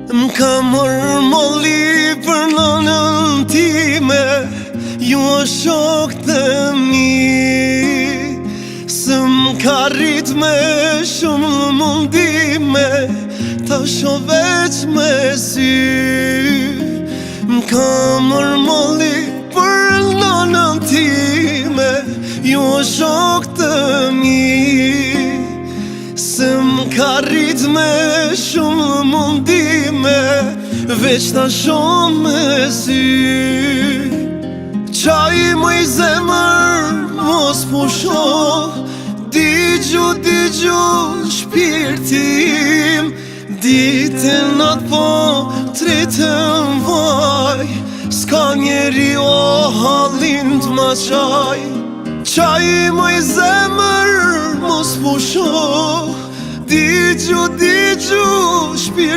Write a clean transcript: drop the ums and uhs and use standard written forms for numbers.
M'ka mërë molli për nënën time, ju o shok të mi. Së m'ka rrit me shumë mundime, ta sho veç me sy. M'ka mërë molli për nënën time, ju o shok të mi. Se m'ka rrit me shumë mundime, veç ta shumë me sy. Qaj mëj zemër mos pusho, digju shpirtim. Ditën atë po tretën vaj, s'ka njeri o halin t'ma qaj. Qaj mëj zemër mos pusho, digju shpirtim.